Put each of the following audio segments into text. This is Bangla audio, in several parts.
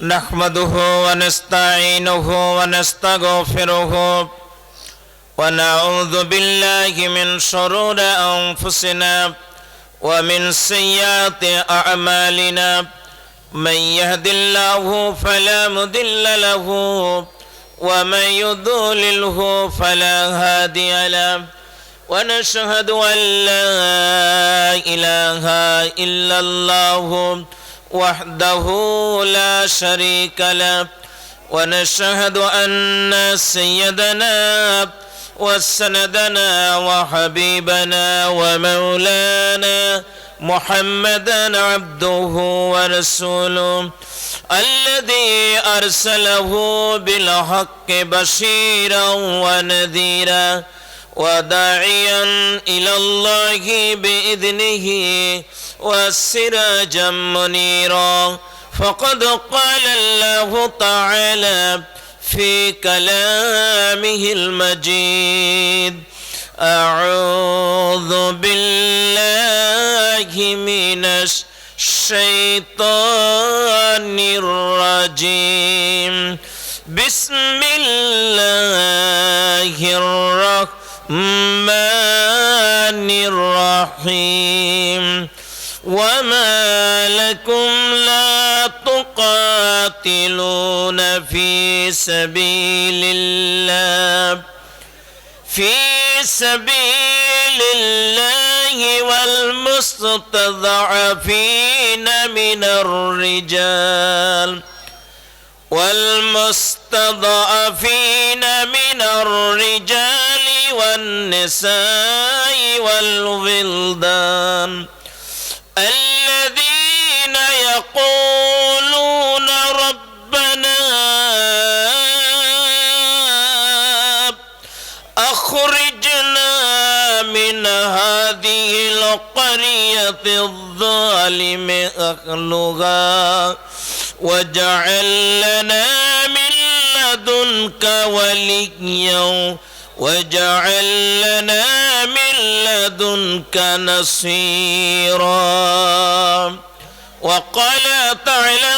نحمده ونستعينه ونستغفره ونعوذ بالله من شرور أنفسنا ومن سيئات أعمالنا من يهد الله فلا مضل له ومن يضلله فلا هادي له ونشهد أن لا إله إلا الله وحده لا شريك له ونشهد أن سيدنا وسندنا وحبيبنا ومولانا محمدا عبده ورسوله الذي أرسله بالحق بشيرا ونذيرا وداعيا إلى الله بإذنه وسراجا منيرا فقد قال الله تعالى في كلامه المجيد أعوذ بالله من الشيطان الرجيم بسم الله الرحمن الرحيم وما لكم لا تقاتلون في سبيل الله والمستضعفين من الرجال والنساء والولدان الذين يقولون ربنا أخرجنا من هذه القرية الظالم أهلها واجعل لنا من لدنك وليا واجعل لنا من لدنك نصيرا وقال تعالى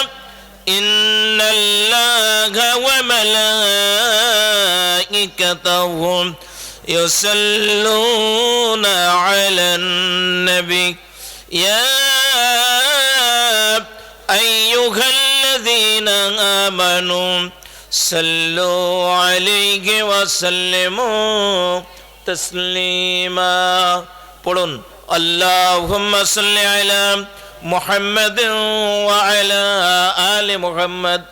إن الله وملائكته يصلون على النبي يا أيها الذين آمنوا صلوا عليه وسلموا تسليما পড়ুন اللهم صل على محمد وعلى آل محمد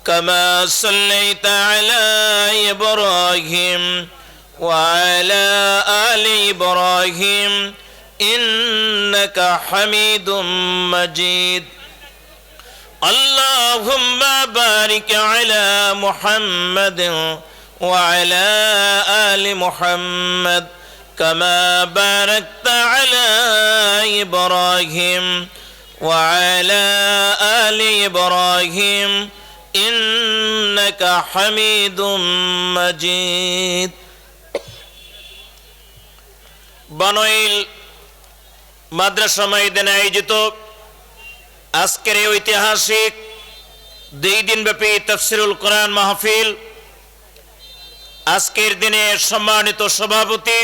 كما صليت على إبراهيم وعلى آل إبراهيم إنك حميد مجيد اللهم بارك على محمد وعلى آل محمد كما باركت على إبراهيم وعلى آل إبراهيم إنك حميد مجيد বানইল মাদ্রাসা ময়দানে আয়োজিত আজকের এই ঐতিহাসিক 2 দিনব্যাপী তাফসীরুল কোরআন মাহফিল আজকের দিনে সম্মানিত সভাপতি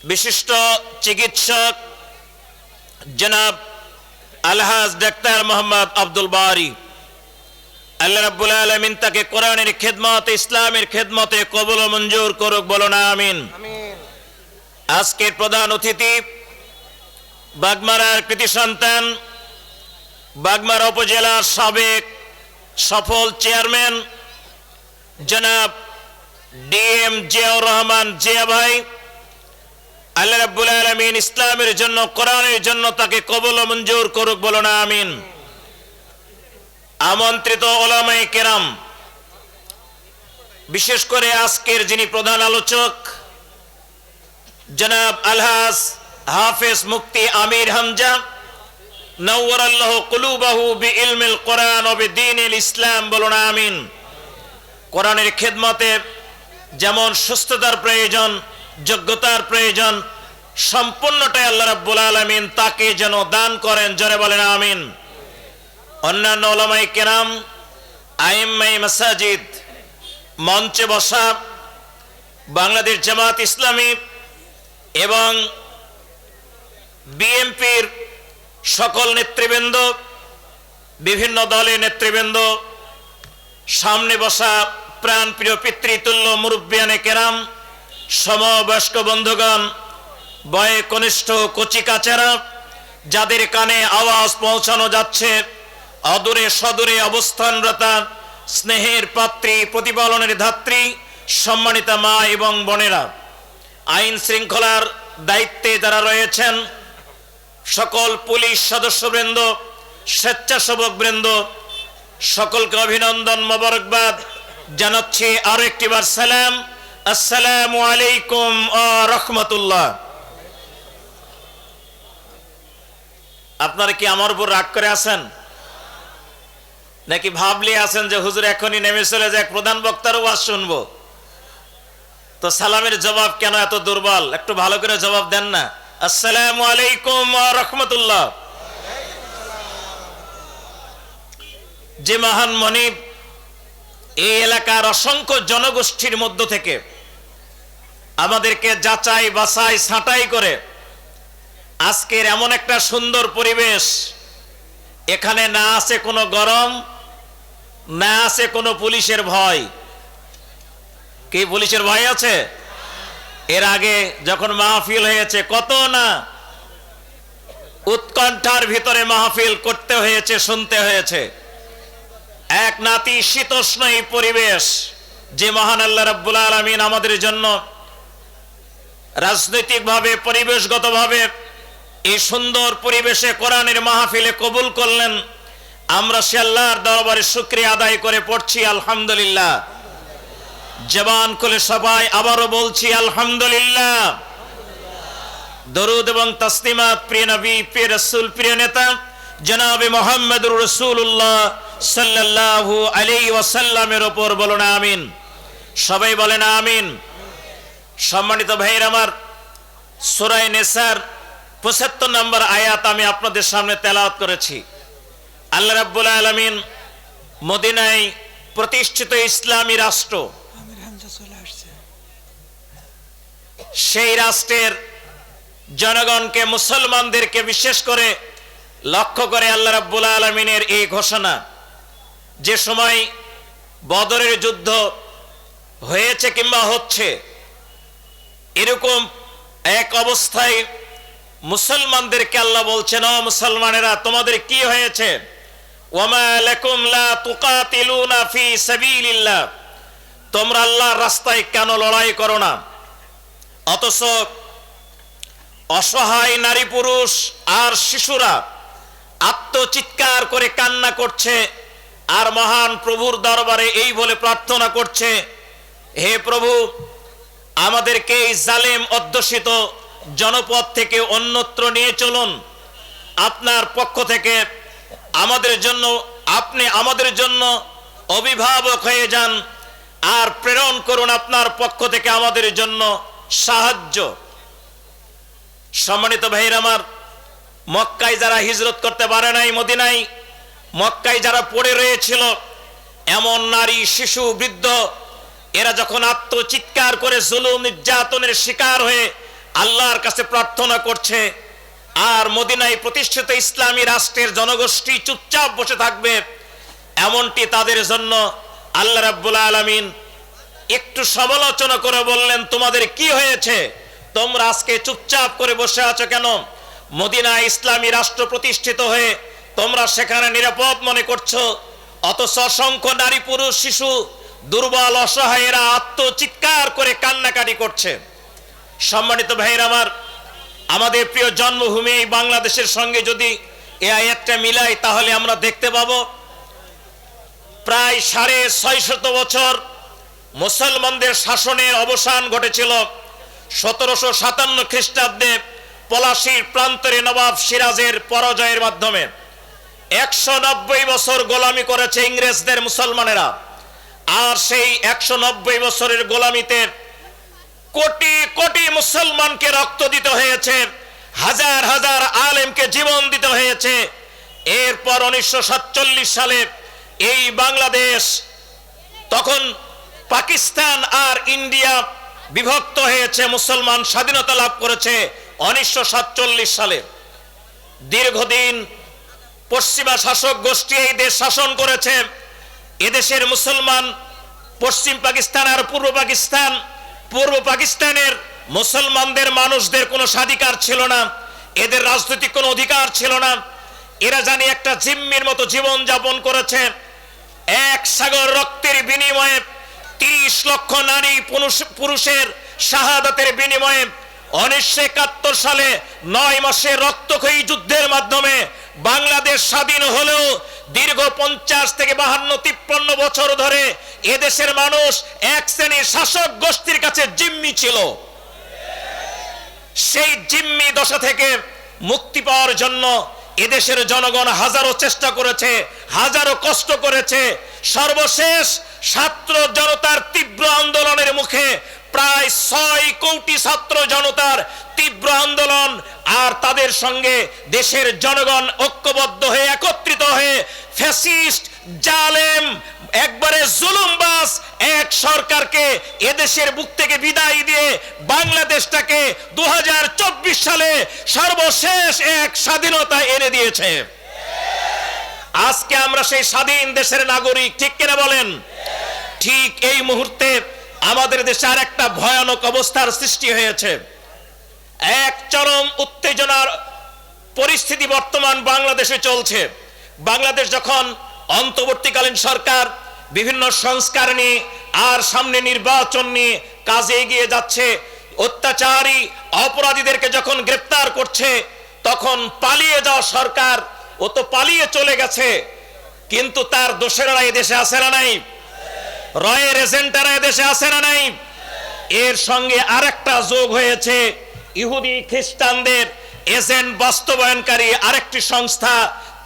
বিশিষ্ট চিকিৎসক জনাব আলহাজ ডাক্তার মোহাম্মদ আব্দুল বারী আল্লাহ রাব্বুল আলামিন তাকে কোরআনের খিদমত ইসলামের খিদমতে কবুল ও মঞ্জুর করুক বলুন আমিন আজকের প্রধান অতিথি বাগমারার কৃতি সন্তান বাগমারা উপজেলার সাবেক সফল চেয়ারম্যান জনাব ডিএম জিয়াউর রহমান জিয়া ভাই আল্লাহ রাব্বুল আলামিন ইসলামের জন্য কোরআনের জন্য তাকে কবুল ও মঞ্জুর করুক বলুন আমিন আমন্ত্রিত উলামায়ে কেরাম বিশেষ করে আজকের যিনি প্রধান আলোচক জনাব আলহাজ হাফেজ মুফতি আমির হামজা নওয়ারাল্লাহু কুলুবাহু বিইলমিল কোরআন ওয়া বিদ্বীনিল ইসলাম বলুন আমিন কোরআনের খিদমতে যেমন সুস্থতার প্রয়োজন যোগ্যতার প্রয়োজন সম্পূর্ণটাই আল্লাহ রাব্বুল আলামিন তাকে যেন দান করেন জোরে বলেন আমিন অন্যান্য ওলামায়ে কেরাম, আইম্মায়ে মাসাজিদ, মঞ্চে বসা বাংলাদেশ জামাত ইসলামী এবং বিএনপির সকল নেতৃবৃন্দ, বিভিন্ন দলের নেতৃবৃন্দ, সামনে বসা প্রাণপ্রিয় পিতৃতুল্য মুরব্বিয়ানে কেরাম, সমবয়স্ক বন্ধুগণ, বয়ে কনিষ্ঠ কচি কাচারা, যাদের কানে আওয়াজ পৌঁছানো যাচ্ছে, অদূরে সদূরে অবস্থানরতা স্নেহের পাত্রী, প্রতিপালনের ধাত্রী, সম্মানিতা মা এবং বোনেরা, আইন শৃঙ্খলার দায়িত্বে যারা রয়েছেন, সকল পুলিশ সদস্যবৃন্দ, স্বেচ্ছাসেবকবৃন্দ, সকলকে অভিনন্দন, মোবারকবাদ জানাচ্ছি। আরো একটিবার সালাম, আসসালামু আলাইকুম ওয়া রাহমাতুল্লাহ। আপনারা কি আমার উপর রাগ করে আছেন, নাকি ভাবলে আছেন যে হুজুর এখনই নেমে চলে যায়, প্রধান বক্তার ওয়াজ শুনবো? তো সালামের জবাব কেন এত দুর্বল? একটু ভালো করে জবাব দেন না। আসসালামু আলাইকুম ওয়া রাহমাতুল্লাহ। যে মহান মনিব এই এলাকার অসংখ্য জনগোষ্ঠীর মধ্য থেকে আমাদেরকে যাচাই বাছাই ছাঁটাই করে আজকের এমন একটা সুন্দর পরিবেশ, এখানে না আছে কোনো গরম, না আছে কোনো পুলিশের ভয়। কি পুলিশের ভয় আছে? এর আগে যখন মাহফিল হয়েছে, কত না উৎকণ্ঠার ভিতরে মাহফিল করতে হয়েছে, শুনতে হয়েছে। এক নাতি শীতোষ্ণ এই পরিবেশ যে মহান আল্লাহ রাব্বুল আলামিন আমাদের জন্য রাজনৈতিকভাবে, পরিবেশগতভাবে এই সুন্দর পরিবেশে কোরআনের মাহফিলে কবুল করলেন, আমরা সে আল্লাহর দরবারে শুকরিয়া আদায় করে পড়ছি আলহামদুলিল্লাহ। জবান খুলে সবাই আবারও বলছি আলহামদুলিল্লাহ। দরুদ এবং তাসলিমাত প্রিয় নবী, প্রিয় রাসূল, প্রিয় নেতা জনাবে মুহাম্মদুর রাসূলুল্লাহ সাল্লাল্লাহু আলাইহি ওয়াসাল্লামের উপর বলুন আমিন। সবাই বলেন আমিন। সম্মানিত ভাইয়ের আমার, সূরা নিসার ৭৫ নম্বর আয়াত আমি আপনাদের সামনে তেলাওয়াত করেছি। আল্লাহ রাব্বুল আলামিন মদিনায় প্রতিষ্ঠিত ইসলামী রাষ্ট্র, সেই রাষ্ট্রের জনগণকে, মুসলমানদেরকে বিশেষ করে লক্ষ্য করে আল্লাহ রাব্বুল আলামিনের এই ঘোষণা, যে সময় বদরের যুদ্ধ হয়েছে কিংবা হচ্ছে, এরকম এক অবস্থায় মুসলমানদেরকে আল্লাহ বলছেন, ও মুসলমানেরা, তোমাদের কি হয়েছে? ওয়ামা লাকুম লা তুকাতিলুনা ফি সাবিলিল্লাহ, তোমরা আল্লাহর রাস্তায় কেন লড়াই করো না? অথচ অসহায় নারী, পুরুষ আর শিশুরা আত্মচিৎকার করে কান্না করছে আর মহান প্রভুর দরবারে এই বলে প্রার্থনা করছে, হে প্রভু, আমাদেরকে এই জালেম অধ্যুষিত জনপদ থেকে অন্যত্র নিয়ে চলুন। আপনার পক্ষ থেকে আমাদের জন্য, আপনি আমাদের জন্য অভিভাবক হয়ে যান আর প্রেরণ করুন আপনার পক্ষ থেকে আমাদের জন্য সাহায্য। সম্মানিত ভাইরা আমার, মক্কায় যারা হিজরত করতে পারে নাই, মদিনায়, মক্কায় যারা পড়ে রয়েছিল, এমন নারী, শিশু, বৃদ্ধ, এরা যখন আত্মচিৎকার করে জুলুম নির্যাতনের শিকার হয়ে আল্লাহর কাছে প্রার্থনা করছে, আর মদিনায় প্রতিষ্ঠিত ইসলামী রাষ্ট্রের জনগোষ্ঠী চুপচাপ বসে থাকবে, এমনটি তাদের জন্য আল্লাহ রাব্বুল আলামিন একটু সমালোচনা করে বললেন, তোমাদের কি হয়েছে? তোমরা আজকে চুপচাপ করে বসে আছো কেন? মদিনায় ইসলামী রাষ্ট্র প্রতিষ্ঠিত হয়ে তোমরা সেখানে নিরাপদ মনে করছো, অথচ অসংখ্য নারী, পুরুষ, শিশু, দুর্বল, অসহায়েরা আত্মচিৎকার করে কান্নাকাটি করছে। সম্মানিত ভাইয়ের আমার, আমাদের প্রিয় জন্মভূমি বাংলাদেশের সঙ্গে যদি এই আয়াতটা মিলাই, তাহলে আমরা দেখতে পাবো প্রায় ৬৫০ বছর মুসলমানদের শাসনের অবসান ঘটেছিল ১৭৫৭ খ্রিস্টাব্দে পলাশীর প্রান্তরে নবাব সিরাজের পরাজয়ের মাধ্যমে। ১৯০ বছর গোলামি করেছে ইংরেজদের মুসলমানেরা, আর সেই ১৯০ বছরের গোলামিতে কোটি কোটি মুসলমানকে রক্ত দিতে হয়েছে, হাজার হাজার আলেমকে জীবন দিতে হয়েছে, এরপর 1947 সালে এই বাংলাদেশ, তখন পাকিস্তান আর ইন্ডিয়া বিভক্ত হয়েছে, মুসলমান স্বাধীনতা লাভ করেছে 1947 সালে। দীর্ঘদিন পশ্চিমা শাসক গোষ্ঠী এই দেশ শাসন করেছে। এদেশের মুসলমান, পশ্চিম পাকিস্তান আর পূর্ব পাকিস্তানের মুসলমানদের মানুষদের কোনো স্বাধিকার ছিল না, এদের রাজনৈতিক কোনো অধিকার ছিল না। এরা জানি একটা জিম্মির মতো জীবন যাপন করেছে। এক সাগর রক্তের বিনিময়ে 30 লক্ষ নারী পুরুষের শাহাদাতের বিনিময়ে 1971 সালে 9 মাসের রক্তক্ষয়ী যুদ্ধের মাধ্যমে বাংলাদেশ স্বাধীন হলেও দীর্ঘ 50 থেকে 52-53 বছর ধরে এদেশের মানুষ এক শ্রেণীর শাসক গোষ্ঠীর কাছে জিম্মি ছিল। সেই জিম্মি দশা থেকে মুক্তি পাওয়ার জন্য এদেশের জনগণ হাজারো চেষ্টা করেছে, হাজারো কষ্ট করেছে। সর্বশেষ ছাত্র জনতার তীব্র আন্দোলনের মুখে প্রায় 6 কোটি ছাত্র জনতার তীব্র আন্দোলন আর তাদের সঙ্গে দেশের জনগণ ঐক্যবদ্ধ হয়ে একত্রিত হয়ে ফ্যাসিস্ট জালেম একবারে জুলুমবাজ এক সরকারকে এদেশের বুক থেকে বিদায় দিয়ে বাংলাদেশটাকে 2024 সালে সর্বশেষ এক স্বাধীনতা এনে দিয়েছে। আজকে আমরা সেই স্বাধীন দেশের নাগরিক, ঠিক কিনা বলেন? ঠিক এই মুহূর্তে আমাদের দেশে আর একটা ভয়ানক অবস্থার সৃষ্টি হয়েছে। এক চরম উত্তেজনার পরিস্থিতি বর্তমান বাংলাদেশে চলছে। বাংলাদেশ যখন অন্তর্বর্তীকালীন সরকার বিভিন্ন সংস্কার নিয়ে আর সামনে নির্বাচন নিয়ে কাজে এগিয়ে যাচ্ছে, অত্যাচারী অপরাধীদেরকে যখন গ্রেপ্তার করছে, তখন পালিয়ে যাওয়া সরকার ও তো পালিয়ে চলে গেছে, কিন্তু তার দোষেরা এই দেশে আছে না নাই? রয়ের এজেন্টরা দেশে আছে না নাই? এর সঙ্গে আরেকটা যোগ হয়েছে, ইহুদি খ্রিস্টানদের এজেন্ট বাস্তবায়নকারী আরেকটি সংস্থা,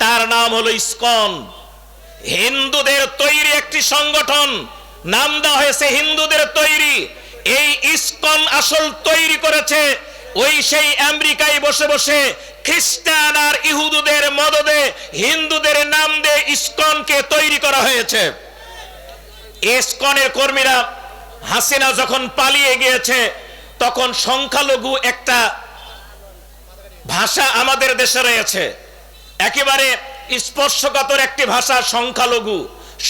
তার নাম হলো ইসকন। হিন্দুদের তৈরি একটি সংগঠন, নাম দেওয়া হয়েছে হিন্দুদের তৈরি। এই ইসকন আসল তৈরি করেছে ওই সেই আমেরিকায় বসে বসে খ্রিস্টান আর ইহুদিদের মদদে হিন্দুদের নাম দিয়ে ইসকনকে তৈরি করা হয়েছে। ইসকনের কর্মীরা হাসিনা যখন পালিয়ে গিয়েছে, তখন সংখ্যালঘু একটা ভাষা আমাদের দেশে রয়েছে, একেবারে স্পর্শকাতর একটি ভাষা সংখ্যালঘু।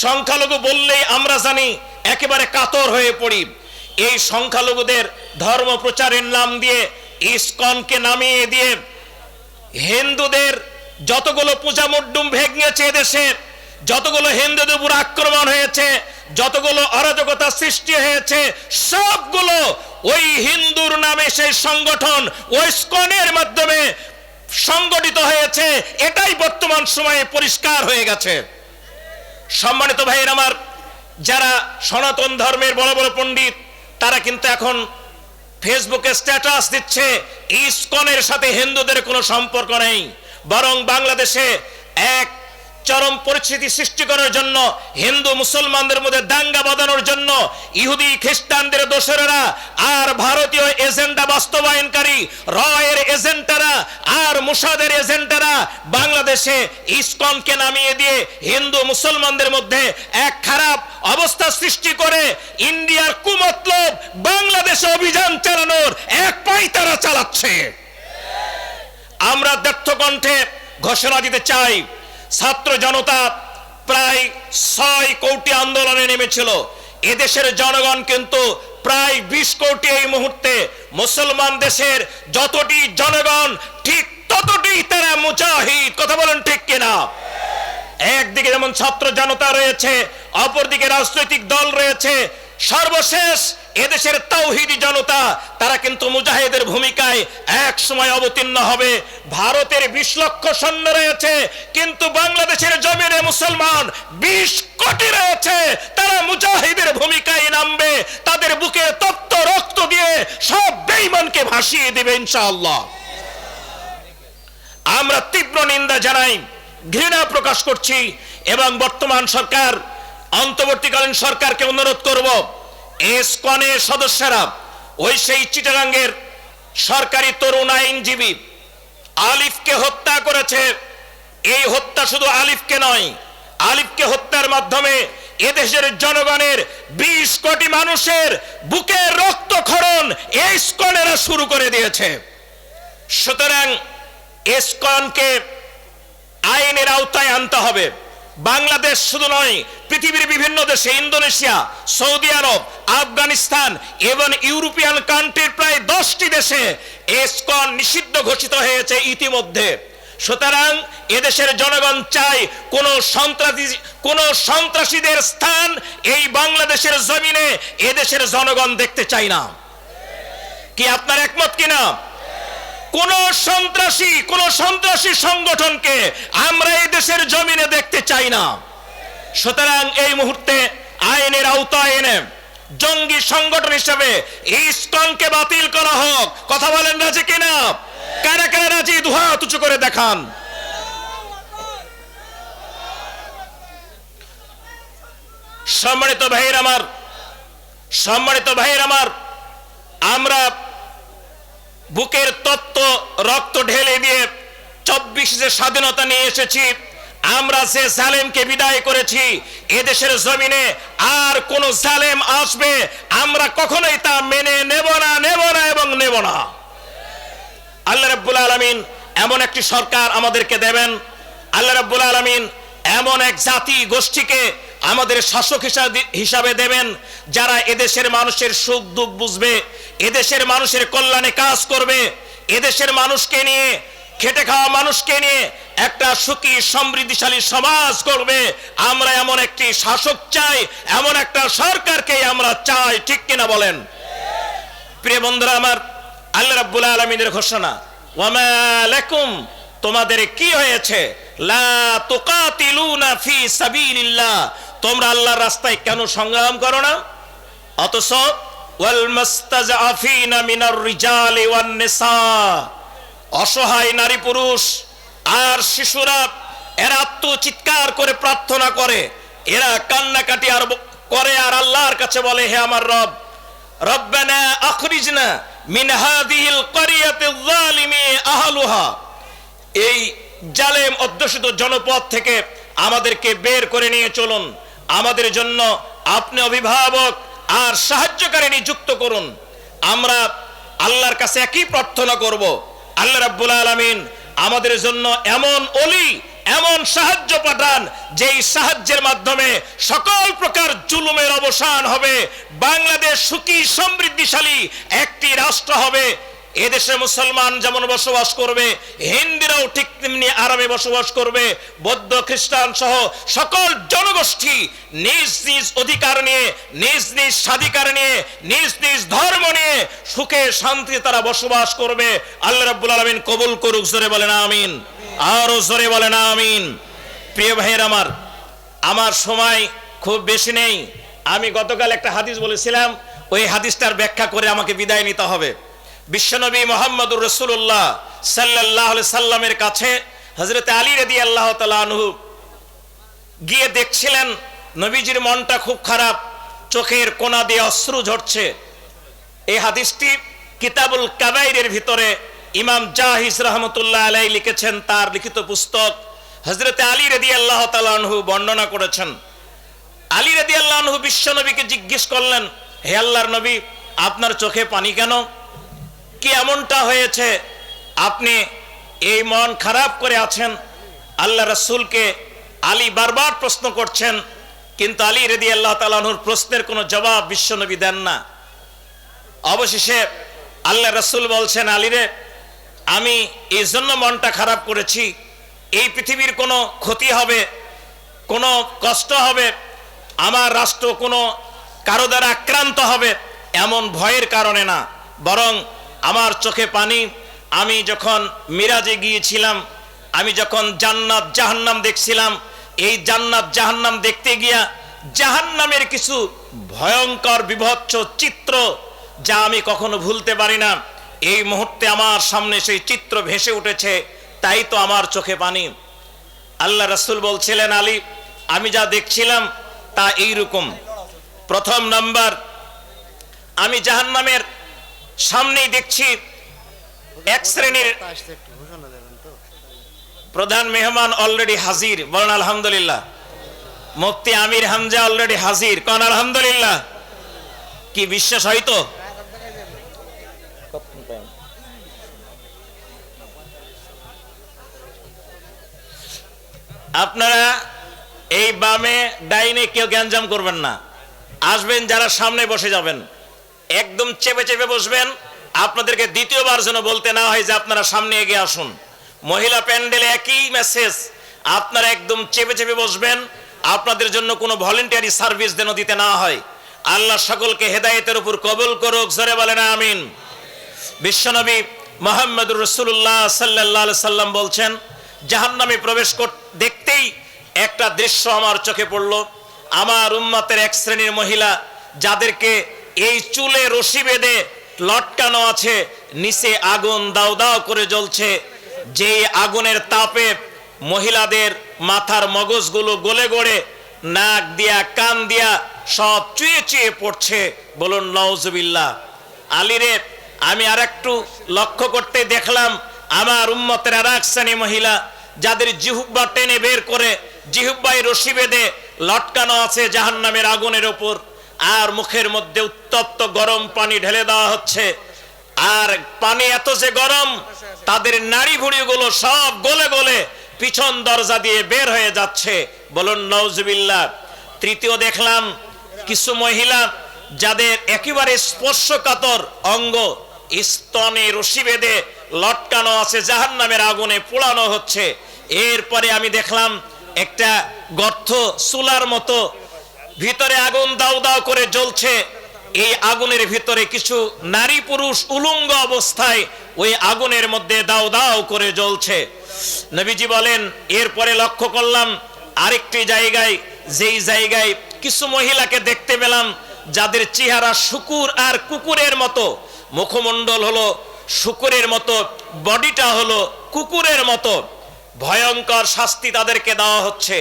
সংখ্যালঘু বললেই আমরা জানি একেবারে কাতর হয়ে পড়ি। এই সংখ্যালঘুদের ধর্ম প্রচারের নাম দিয়ে ইসকনকে নামিয়ে দিয়ে হিন্দুদের যতগুলো পূজা মণ্ডপ ভেঙেছে দেশে, যতগুলো হিন্দুদের উপর আক্রমণ হয়েছে, যতগুলো অরাজকতা সৃষ্টি হয়েছে, সবগুলো ওই হিন্দুর নামে সেই সংগঠন ইসকনের মাধ্যমে সংগঠিত হয়েছে। এটাই বর্তমান সময়ে পরিষ্কার হয়ে গেছে। সম্মানিত ভাইয়ের আমার, যারা সনাতন ধর্মের বড় বড় পণ্ডিত, তারা কিন্তু এখন ফেসবুকে স্ট্যাটাস দিচ্ছে ইসকনের সাথে হিন্দুদের কোনো সম্পর্ক নেই, বরং বাংলাদেশে এক চরম পরিস্থিতি সৃষ্টি করার জন্য, হিন্দু মুসলমানদের মধ্যে দাঙ্গা বাঁধানোর জন্য ইহুদি খ্রিস্টানদের দোসরেরা আর ভারতীয় এজেন্ডা বাস্তবায়নকারী রয়ের এজেন্টরা আর মুসাদের এজেন্টরা বাংলাদেশে ইসকনকে নামিয়ে দিয়ে হিন্দু মুসলমানদের মধ্যে এক খারাপ অবস্থা সৃষ্টি করে ইন্ডিয়ার কুমতলব বাংলাদেশে অভিযান চালানোর এক পায়তারা চালাচ্ছে। আমরা ব্যর্থ কণ্ঠে ঘোষণা দিতে চাই, ছাত্র জনতা প্রায় 6 কোটি আন্দোলনে নেমেছিল। এদেশের জনগণ কিন্তু প্রায় 20 কোটি। এই মুহূর্তে মুসলমান দেশের যতটি জনগণ ঠিক ততটি তারা মুজাহিদ। কথা বলেন ঠিক কিনা? একদিকে যেমন ছাত্র জনতা রয়েছে, অপরদিকে রাজনৈতিক দল রয়েছে, সর্বশেষ এদেশের তাওহীদি জনতা, তারা কিন্তু মুজাহিদের ভূমিকায় এক সময় অবতীর্ণ হবে। ভারতের 20 লক্ষ সৈন্য রয়েছে, কিন্তু বাংলাদেশের জমিনে মুসলমান 20 কোটি রয়েছে, তারা মুজাহিদের ভূমিকায় নামবে, তাদের বুকে তপ্ত রক্ত দিয়ে সব বেঈমানকে ভাসিয়ে দেবে ইনশাআল্লাহ। আমরা তীব্র নিন্দা জানাই, ঘৃণা প্রকাশ করছি এবং বর্তমান সরকার, অন্তর্বর্তীকালীন সরকারকে অনুরোধ করব, ইসকনের সদস্যরা ওই সেই চিটাগাঙ্গের সরকারি তরুণ আইনজীবী আলিফকে হত্যা করেছে, এই হত্যা শুধু আলিফকে নয়, আলিফকে হত্যার মাধ্যমে এদেশের জনগণের 20 কোটি মানুষের বুকের রক্তক্ষরণ এই ইসকনেরা শুরু করে দিয়েছে। সুতরাং ইসকনকে আইনের আওতায় আনতে হবে। বাংলাদেশ শুধু নয়, পৃথিবীর বিভিন্ন দেশে, ইন্দোনেশিয়া, সৌদি আরব, আফগানিস্তান এবং ইউরোপিয়ান কান্ট্রির প্রায় 10টি দেশে ইসকন নিষিদ্ধ ঘোষিত হয়েছে ইতিমধ্যে। সুতরাং এদেশের জনগণ চায় কোন সন্ত্রাসীদের স্থান এই বাংলাদেশের জমিনে এদেশের জনগণ দেখতে চায় না। কি আপনার একমত কিনা? কোন সন্ত্রাসী সংগঠনকে আমরা এই দেশের জমিনে দেখতে চাই না। সুতরাং এই মুহূর্তে আইনের আওতায় এনে জঙ্গি সংগঠন হিসেবে ইসকনকে বাতিল করা হোক। কথা বলেন রাজি কিনা? কারা কারা রাজি? দুহাত উঁচু করে দেখান। সম্মানিত ভাইয়ের আমার, আমরা বুকের তত্ত্ব রক্ত ঢেলে দিয়ে 24 যে স্বাধীনতা নিয়ে এসেছি, আমরা যে জালেমকে বিদায় করেছি, এদেশের জমিনে আর কোন জালেম আসবে আমরা কখনোই তা মেনে নেব না এবং নেব না। আল্লাহ রাব্বুল আলামিন এমন একটি সরকার আমাদেরকে দেবেন, আল্লাহ রাব্বুল আলামিন এমন এক জাতি গোষ্ঠীকে আমাদের শাসক হিসাবে দেবেন যারা এদেশের মানুষের সুখ দুঃখ বুঝবে, এদেশের মানুষের কল্যাণে কাজ করবে, এদেশের মানুষকে নিয়ে, খেটে খাওয়া মানুষকে নিয়ে একটা সুখী সমৃদ্ধিশালী সমাজ করবে। আমরা এমন একটি শাসক চাই, এমন একটা সরকারকে আমরা চাই। ঠিক কিনা বলেন? প্রিয় বন্ধুরা আমার, আল্লাহ রাব্বুল আলামিনের ঘোষণা, ওয়ামা লাকুম, তোমাদের কি হয়েছে, লা তুকাতিলুনা ফি সাবিলিল্লাহ, তোমরা আল্লাহর রাস্তায় কেন সংগ্রাম করো না? অথচ ওয়াল মুস্তাযআফিনা মিনার রিজালি ওয়ান নিসা, অসহায় নারী পুরুষ আর শিশুরা এরা আত্মচিৎকার করে প্রার্থনা করে, এরা কান্নাকাটি আর করে আর আল্লাহর কাছে বলে, হে আমার রব, রব্বানা আখরিজনা মিন হাযিহিল ক্বরিয়াতিয যালিমি আহলুহা, এই জালেম অধ্যুষিত জনপদ থেকে আমাদেরকে বের করে নিয়ে চলুন, আমাদের জন্য আপনি অভিভাবক আর সাহায্যকারী নিযুক্ত করুন। আমরা আল্লাহর কাছে একই প্রার্থনা করব, আল্লাহ রাব্বুল আলামিন আমাদের জন্য এমন ওলি, এমন সাহায্য পাঠান যেই সাহায্যের মাধ্যমে সকল প্রকার জুলুমের অবসান হবে, বাংলাদেশ সুখী সমৃদ্ধিশালী একটি রাষ্ট্র হবে। এদেশে মুসলমান যেমন বসবাস করবে, হিন্দুরাও ঠিক তেমনি আরামে বসবাস করবে, বৌদ্ধ খ্রিস্টান সহ সকল জনগোষ্ঠী নিজ নিজ অধিকার নিয়ে, নিজ নিজ স্বাধিকার নিয়ে, নিজ নিজ ধর্ম নিয়ে সুখে শান্তিতে তারা বসবাস করবে। আল্লাহ রাব্বুল আলামিন কবুল করুক। জোরে বলেন আমিন, আরো জোরে বলেন আমিন। প্রিয় ভাইয়ের আমার সময় খুব বেশি নেই। আমি গতকাল একটা হাদিস বলেছিলাম, ওই হাদিসটার ব্যাখ্যা করে আমাকে বিদায় নিতে হবে। বিশ্বনবী মুহাম্মদুর রাসূলুল্লাহ সাল্লাল্লাহু আলাইহি সাল্লামের কাছে হযরত আলী রাদিয়াল্লাহু তাআলা আনহু গিয়ে দেখছিলেন নবীজির মনটা খুব খারাপ, চোখের কোনা দিয়ে অশ্রু ঝরছে। এই হাদিসটি কিতাবুল কাবাইরের ভিতরে ইমাম জাহিজ রাহমাতুল্লাহ আলাইহি লিখেছেন, তার লিখিত পুস্তক। হযরত আলী রাদিয়াল্লাহু তাআলা আনহু বর্ণনা করেছেন। আলী রাদিয়াল্লাহু আনহু বিশ্বনবীকে জিজ্ঞেস করলেন, হে আল্লাহর নবী, আপনার চোখে পানি কেন? কি এমনটা হয়েছে আপনি এই মন খারাপ করে আছেন? আল্লাহ রাসূলকে আলী বারবার প্রশ্ন করছেন, কিন্তু আলী রাদিয়াল্লাহু তাআলা আনহুর প্রশ্নের কোনো জবাব বিশ্বনবী দেন না। অবশেষে আল্লাহ রাসূল বলছেন, আলী রে, আমি এই জন্য মনটা খারাপ করেছি, এই পৃথিবীর কোনো ক্ষতি হবে, কোনো কষ্ট হবে, আমার রাষ্ট্র কোনো কারো দ্বারা আক্রান্ত হবে এমন ভয়ের কারণে না, বরং আমার চোখে পানি। আমি যখন মিরাজে গিয়েছিলাম, আমি যখন জান্নাত জাহান্নাম দেখছিলাম, এই জান্নাত জাহান্নাম দেখতে গিয়া জাহান্নামের কিছু ভয়ঙ্কর বিভৎস চিত্র যা আমি কখনো ভুলতে পারি না, এই মুহূর্তে আমার সামনে সেই চিত্র ভেসে উঠেছে, তাই তো আমার চোখে পানি। আল্লাহ রাসূল বলছিলেন, আলী, আমি যা দেখছিলাম তা এইরকম। প্রথম নাম্বার, আমি জাহান্নামের সামনেই দেখছি এক শ্রেণীর প্রধান মেহমান অলরেডি হাজির, বলেন আলহামদুলিল্লাহ। মুফতি আমির হামজা অলরেডি হাজির, কোন আলহামদুলিল্লাহ। কি বিশ্বাস হয়তো? আপনারা এই বামে ডাইনে কেউ গ্যাঞ্জাম করবেন না, আসবেন যারা সামনে বসে যাবেন, একদম চেপে চেপে বসবেন। আপনাদেরকে দ্বিতীয়বার যেন বলতে না হয় যে আপনারা সামনে এগিয়ে আসুন। মহিলা প্যান্ডেলে একই মেসেজ, আপনারা একদম চেপে চেপে বসবেন। আপনাদের জন্য কোনো ভলেন্টিয়ারি সার্ভিস যেন দিতে না হয়। আল্লাহ সকলকে হেদায়েতের উপর কবুল করুক, জোরে বলেন আমিন। বিশ্বনবী মুহাম্মদুর রাসূলুল্লাহ সাল্লাল্লাহু আলাইহি সাল্লাম বলছেন, জাহান্নামে প্রবেশ দেখতেই একটা দৃশ্য আমার চোখে পড়ল। আমার উম্মতের এক শ্রেণীর মহিলা, যাদেরকে এই চুলে রশি বেঁধে লটকানো আছে, নিচে আগুন দাউ দাউ করে জ্বলছে। যেই আগুনের তাপে মহিলাদের মাথার মগজগুলো গলে গড়ে নাক দিয়া কান দিয়া সব চুয়ে চুয়ে পড়ছে, বলুন নাউজুবিল্লাহ। আলীরে আমি আর একটু লক্ষ্য করতে দেখলাম, আমার উম্মতের আর এক শ্রেণী মহিলা, যাদের জিহ্বা টেনে বের করে জিহ্বায় রশি বেঁধে লটকানো আছে জাহান্নামের আগুনের উপর, আর মুখের মধ্যে উত্তপ্ত গরম পানি ঢেলে দেওয়া হচ্ছে। আর পানি এত যে গরম, তাদের নাড়ি ভুঁড়িগুলো সব গলে গলে পিছন দরজা দিয়ে বের হয়ে যাচ্ছে, বলুন নাউজুবিল্লাহ। তৃতীয় দেখলাম কিছু মহিলা, যাদের একেবারে স্পর্শকাতর অঙ্গ, স্তনে রশি বেঁধে লটকানো আছে, জাহান্নামের আগুনে পোড়ানো হচ্ছে। এরপরে আমি দেখলাম একটা গর্ত, চুলার মতো, ভিতরে আগুন দাউ দাউ করে জ্বলছে। এই আগুনের ভিতরে কিছু নারী পুরুষ উলঙ্গ অবস্থায় ওই আগুনের মধ্যে দাউ দাউ করে জ্বলছে। নবীজি বলেন, এরপরে লক্ষ্য করলাম আরেকটি জায়গায়, যেই জায়গায় কিছু মহিলাকে দেখতে পেলাম, যাদের চেহারা শুকুর আর কুকুরের মতো, মুখমণ্ডল হলো শুকুরের মতো, বডিটা হলো কুকুরের মতো। ভয়ঙ্কর শাস্তি তাদেরকে দেওয়া হচ্ছে।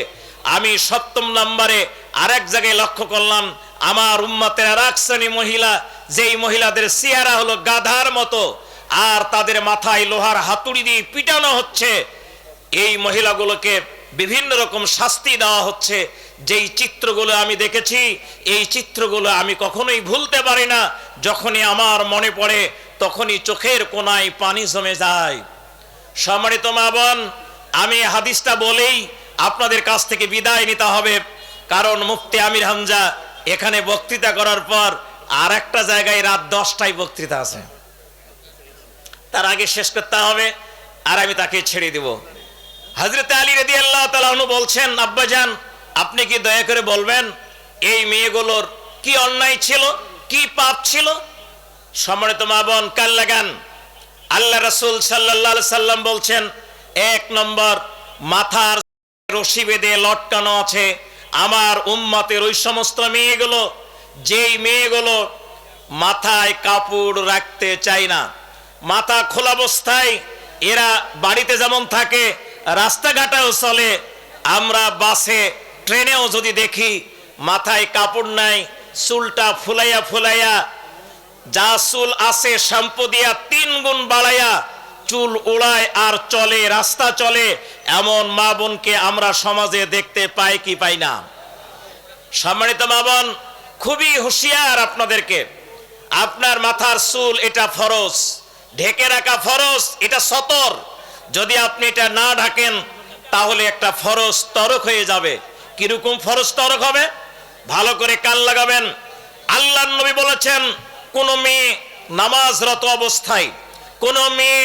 আমি 7ম নম্বরে আরেক জায়গায় লক্ষ্য করলাম, আমার উম্মতের আর এক শ্রেণী মহিলা, যেই মহিলাদের চেহারা হলো গাধার মতো, আর তাদের মাথায় লোহার হাতুড়ি দিয়ে পিটানো হচ্ছে। এই মহিলাগুলোকে বিভিন্ন রকম শাস্তি দেওয়া হচ্ছে। যেই চিত্রগুলো আমি দেখেছি, এই চিত্রগুলো আমি কখনোই ভুলতে পারি না। যখনই আমার মনে পড়ে, তখনই চোখের কোণায় পানি জমে যায়। সম্মানিত মা বোন, আমি হাদিসটা বলেই আপনাদের কাছ থেকে বিদায় নিতে হবে, কারণ মুফতি আমির হামজা এখানে বক্তৃতা করার পর আর একটা জায়গায় রাত 10টায় বক্তৃতা আছে, তার আগে শেষ করতে হবে, আর আমি তাকে ছেড়ে দেব। হযরত আলী রাদিয়াল্লাহু তাআলা আনহু বলছেন, আব্বাজান আপনি কি দয়া করে বলবেন এই মেয়েগুলোর কি অন্যায় ছিল, কি পাপ ছিল? সম্মানিত মা বোন, কান লাগান। আল্লাহ রাসূল সাল্লাল্লাহু আলাইহি সাল্লাম বলছেন, 1 নম্বর, মাথার রশি বেঁধে লটকানো আছে আমার উম্মতের ওই সমস্ত মেয়েগুলো, যেই মেয়েগুলো মাথায় কাপড় রাখতে চায় না, মাথা খোলা অবস্থায় এরা বাড়িতে যেমন থাকে, রাস্তাঘাটেও চলে, আমরা বাসে ট্রেনেও যদি দেখি মাথায় কাপড় নাই, চুলটা ফুলাইয়া ফুলাইয়া, যা চুল আছে শ্যাম্পু দিয়া 3 গুণ বাড়াইয়া চুল উড়ায় আর চলে, রাস্তা চলে, এমন মা বোনকে আমরা সমাজে দেখতে পাই কি পাই না? সম্মানিত মা বোন, খুবই হুঁশিয়ার আপনাদেরকে। আপনার মাথার চুল এটা ফরজ, ঢেকে রাখা ফরজ, এটা সতর। যদি আপনি এটা না ঢাকেন তাহলে একটা ফরজ তরক হয়ে যাবে। কিরকম ফরজ তরক হবে? ভালো করে কান লাগাবেন। আল্লাহর নবী বলেছেন, কোন মেয়ে নামাজরত অবস্থায়, কোন মেয়ে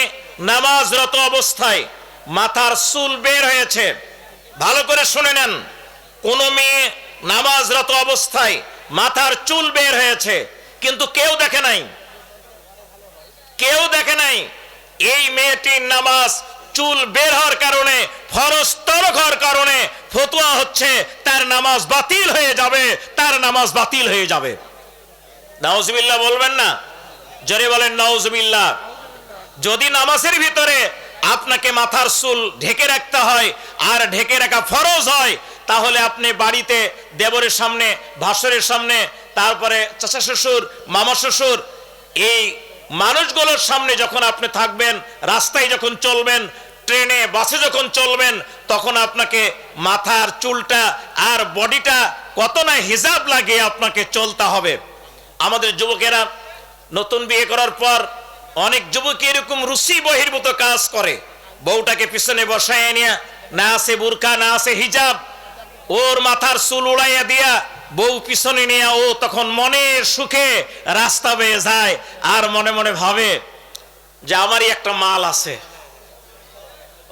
নামাজরত অবস্থায় মাথার চুল বের হয়েছে, ভালো করে শুনে নেন, কোন মেয়ে নামাজরত অবস্থায় মাথার চুল বের হয়েছে, কিন্তু কেউ দেখে নাই, কেউ দেখে নাই, এই মেয়েটির নামাজ চুল বের হওয়ার কারণে, ফরজ তরক হওয়ার কারণে ফতোয়া হচ্ছে তার নামাজ বাতিল হয়ে যাবে, তার নামাজ বাতিল হয়ে যাবে। নাউজুবিল্লাহ বলবেন না? জোরে বলেন নাউজুবিল্লাহ। যদি নামাজের ভিতরে আপনাকে মাথার চুল ঢেকে রাখতে হয় আর ঢেকে রাখা ফরজ হয়, তাহলে আপনি বাড়িতে দেবরের সামনে, ভাসুরের সামনে, তারপরে চাচা শ্বশুর, মামা শ্বশুর, এই মানুষগুলোর সামনে যখন আপনি থাকবেন, রাস্তায় যখন চলবেন, ট্রেনে বাসে যখন চলবেন তখন আপনাকে মাথার চুলটা আর বডিটা কত না হিজাব লাগিয়ে আপনাকে চলতে হবে। আমাদের যুবকেরা নতুন বিয়ে করার পর অনেক যুবক এরকম রুচি বহির্ভূত কাজ করে। বউটাকে পিছনে বসায় নিয়ে না আছে বুরকা না আছে হিজাব, ওর মাথার চুল উড়াইয়া দিয়া বউ পিছনে নিয়ে ও তখন মনের সুখে রাস্তা বেয়ে যায় আর মনে মনে ভাবে যে আমারই একটা মাল আছে।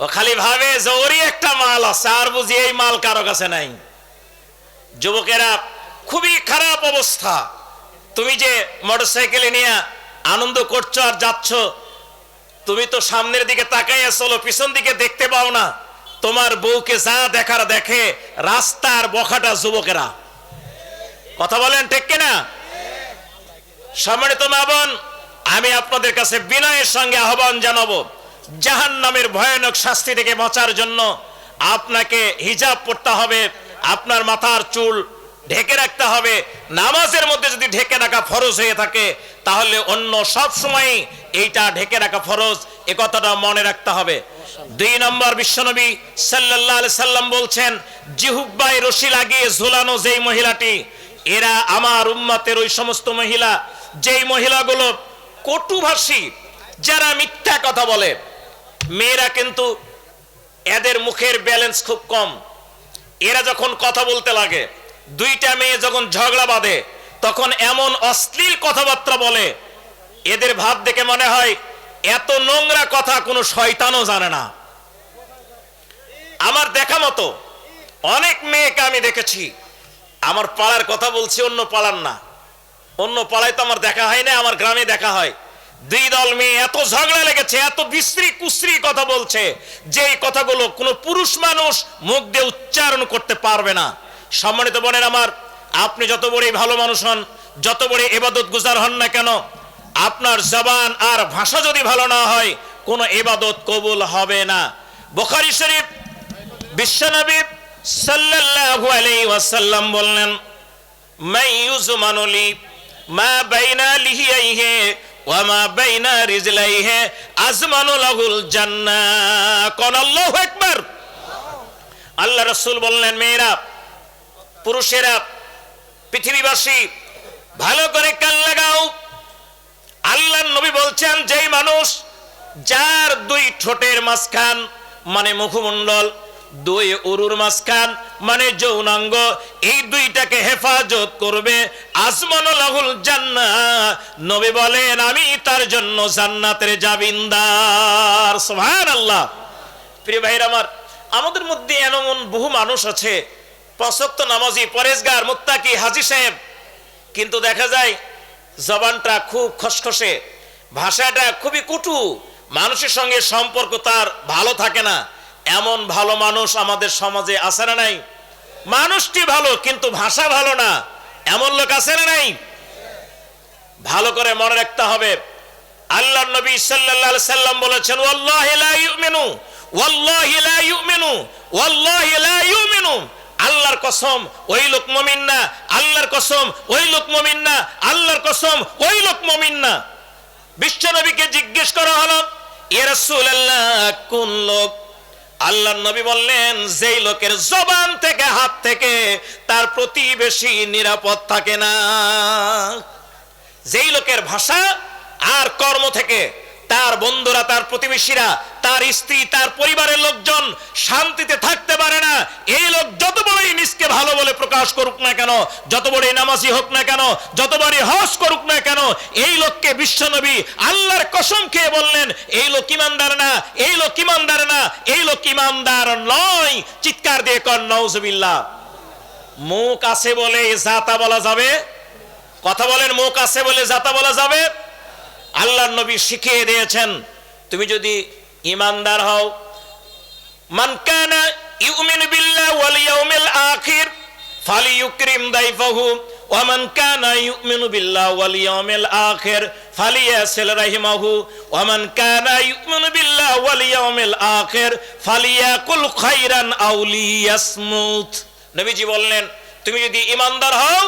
ও খালি ভাবে যে ওরই একটা মাল আছে, আর বুঝি এই মাল কারো কাছে নাই। যুবকেরা খুবই খারাপ অবস্থা। তুমি যে মোটরসাইকেলে নিয়ে আনন্দ করছো আর যাচ্ছ, তুমি তো সামনের দিকে তাকাইয়া চলো, পিছন দিকে দেখতে পাও না। তোমার বউকে যা দেখার দেখে রাস্তার বখাটা যুবকেরা। কথা বলেন ঠিক কিনা? সম্মানিত মা বোন, আমি আপনাদের কাছে বিনয়ের সঙ্গে আহ্বান জানাবো, জাহান্নামের ভয়ানক শাস্তি থেকে বাঁচার জন্য আপনাকে হিজাব পড়তে হবে, আপনার মাথার চুল ঢেকে রাখতে হবে। নামাজের মধ্যে যদি ঢেকে রাখা ফরজ হয়ে থাকে তাহলে অন্য সব সময় এইটা ঢেকে রাখা ফরজ, এ কথাটা মনে রাখতে হবে। 2 নম্বর, বিশ্বনবী সাল্লাল্লাহু আলাইহি সাল্লাম বলছেন, জিহ্বায় রশি লাগিয়ে ঝুলানো যেই মহিলাটি, এরা আমার উম্মতের ওই সমস্ত মহিলা যেই মহিলাগুলো কটুভাষী, যারা মিথ্যা কথা বলে। মেয়েরা কিন্তু এদের মুখের ব্যালেন্স খুব কম। এরা যখন কথা বলতে লাগে, দুইটা মেয়ে যখন ঝগড়া বাঁধে তখন এমন অশ্লীল কথাবার্তা বলে, এদের ভাব দেখে মনে হয় এত নোংরা কথা কোনো শয়তানও জানে না। আমার দেখা মতো অনেক মেয়েকে আমি দেখেছি, আমার পাড়ার কথা বলছি, অন্য পাড়ার না, অন্য পাড়ায় তো আমার দেখা হয় না, আমার গ্রামে দেখা হয়। 2 দল মেয়ে এত ঝগড়া লেগেছে, এত বিশ্রী কুশ্রী কথা বলছে, যেই কথাগুলো কোনো পুরুষ মানুষ মুখ দিয়ে উচ্চারণ করতে পারবে না। সম্মানিত বোনের আমার, আপনি যত বড়ই ভালো মানুষ হন, যত বড় ইবাদত গুজার হন না কেন, আপনার জবান আর ভাষা যদি ভালো না হয় কোনো ইবাদত কবুল হবে না। বুখারী শরীফ, বিশ্বনবী সাল্লাল্লাহু আলাইহি ওয়াসাল্লাম বললেন, মাইয়ুজমানু লি মা বাইনা লিহিয়াইহি ওয়া মা বাইনা রিজলাইহি আজমানু লাহুল জান্নাহ। কোন আল্লাহু আকবার। আল্লাহ রাসূল বললেন, মেয়েরা, পুরুষেরা, পৃথিবীবাসী ভালো করে কান লাগাও। আল্লাহর নবী বলছেন, যেই মানুষ যার 2 ঠোঁটের মাঝখান মানে মুখমণ্ডল, 2 উরুর মাঝখান মানে যৌনাঙ্গ, এই 2টাকে হেফাজত করবে, আজমানু লাহুল জান্নাহ, নবী বলেন আমি তার জন্য জান্নাতের জামিনদার। সুবহানাল্লাহ। প্রিয় ভাইরা আমার, আমাদের মধ্যে এমন বহু মানুষ আছে 5 ওয়াক্ত নামাজি, পরেজগার, মুত্তাকি, হাজী সাহেব, কিন্তু দেখা যায় জবানটা খুব খসখসে, ভাষাটা খুবই কটু, মানুষের সঙ্গে সম্পর্ক তার ভালো থাকে না। এমন ভালো মানুষ আমাদের সমাজে আছে না নাই? মানুষটি ভালো কিন্তু ভাষা ভালো না, এমন লোক আছে না নাই? ভালো করে মনে রাখতে হবে, আল্লাহর নবী সাল্লাল্লাহু আলাইহি সাল্লাম বলেছেন, ওয়াল্লাহি লা ইউমিনু, ওয়াল্লাহি লা ইউমিনু, ওয়াল্লাহি লা ইউমিনু। আল্লাহর কসম ওই লোক মুমিন না, আল্লাহর কসম ওই লোক মুমিন না, আল্লাহর কসম ওই লোক মুমিন না। বিশ্বনবীকে জিজ্ঞেস করা হলো, ইয়া রাসূলুল্লাহ, কোন লোক? আল্লাহর নবী বললেন, যেই লোকের জবান থেকে হাত থেকে তার প্রতিবেশী নিরাপদ থাকে না। যেই লোকের ভাষা আর কর্ম থেকে তার বন্ধুরা, তার প্রতিবেশীরা, তার স্ত্রী, তার পরিবারের লোকজন শান্তিতে থাকতে পারে না, এই লোক যত বড়ই নিজকে ভালো বলে প্রকাশ করুক না কেন, যত বড়ই নামাজি হোক না কেন, যত বড়ই হজ করুক না কেন, এই লোককে বিশ্বনবী আল্লাহর কসম খেয়ে বললেন, এই লোক ইমানদার না, এই লোক ইমানদার না, এই লোক ইমানদার নয়। চিৎকার দিয়ে কর নাউজুবিল্লাহ। মুখ আছে বলে জাতা বলা যাবে? কথা বলেন, মুখ আছে বলে জাতা বলা যাবে? আল্লাহর নবী শিখিয়ে দিয়েছেন, তুমি যদি ইমানদার হও, মান কানা ইউমিনু বিল্লাহি ওয়াল ইয়াউমিল আখির ফালিয়ুকরিম দাইফাহু ওয়া মান কানা ইউমিনু বিল্লাহি ওয়াল ইয়াউমিল আখির ফালিয়াসিল রাহিমাহু ওয়া মান কানা ইউমিনু বিল্লাহি ওয়াল ইয়াউমিল আখির ফালিয়াকুল খাইরান আও লিয়াসমুত। নবীজি বললেন, তুমি যদি ইমানদার হও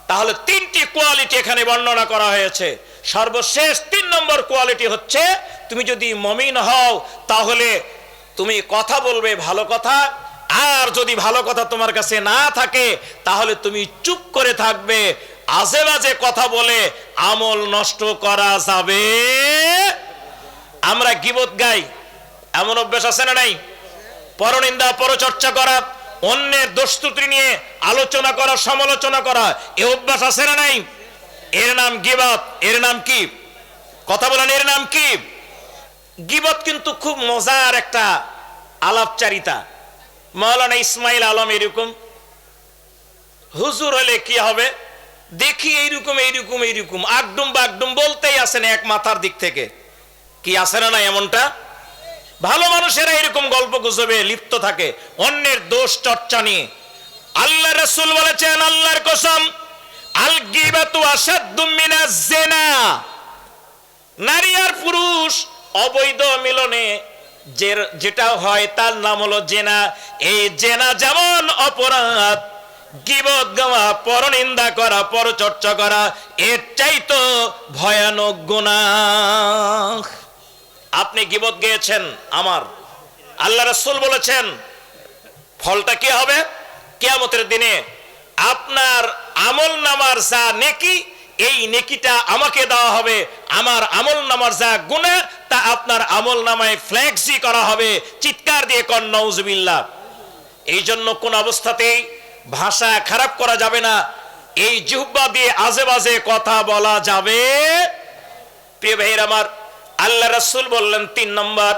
তাহলে 3টি কোয়ালিটি এখানে বর্ণনা করা হয়েছে। সর্বশেষ 3 নম্বর কোয়ালিটি হচ্ছে, তুমি যদি মুমিন হও তাহলে তুমি কথা বলবে ভালো কথা, আর যদি ভালো কথা তোমার কাছে না থাকে তাহলে তুমি চুপ করে থাকবে। আজে বাজে কথা বলে আমল নষ্ট করা যাবে। আমরা গীবত গাই, এমন অভ্যাস আছে না নাই? পরনিন্দা পরচর্চা করা, অন্যের দোষ ত্রুটি নিয়ে আলোচনা করা, সমালোচনা করা, এ অভ্যাস আছে না নাই? এর নাম গীবত। এর নাম কি? কথা বলেন, এর নাম কি? গীবত কিন্তু খুব মজার একটা আলাপচারিতা। মাওলানা ইসমাইল আলম এরকম হুজুর হলে কি হবে দেখি এইরকম এইরকম এইরকম আগডুম বাগডুম বলতেই আসেন এক মাথার দিক থেকে। কি আসে না? এমনটা ভালো মানুষেরা এরকম গল্প গুজবে লিপ্ত থাকে, অন্যের দোষ চর্চা নিয়ে। আল্লাহ রাসূল বলেছেন, আল্লাহর কসম, আল গীবাতু আশাদ্দু মিনাজ জিনা। নারী আর পুরুষ অবৈধ মিলনে যেটা হয় তার নাম হলো জেনা। এই জেনা যেমন অপরাধ, গীবত গাওয়া, পরনিন্দা করা, পরচর্চা করা এর চাইতো ভয়ানক গুনাহ। আপনি গীবত গেয়েছেন আমার, আল্লাহ রাসূল বলেছেন ফলটা কি হবে? কিয়ামতের দিনে আপনার আমল নামার যা নেকি, এই নেকিটা আমাকে দেওয়া হবে, আমার আমল নামার যা গুনাহ তা আপনার আমল নামায় ফ্ল্যাক্সি করা হবে। চিৎকার দিয়ে কন নাউজুবিল্লাহ। এই জন্য কোন অবস্থাতেই ভাষা খারাপ করা যাবে না, এই জিহ্বা দিয়ে আজে বাজে কথা বলা যাবে। প্রিয় ভাইয়ের আমার, আল্লাহ রাসূল বললেন 3 নম্বর,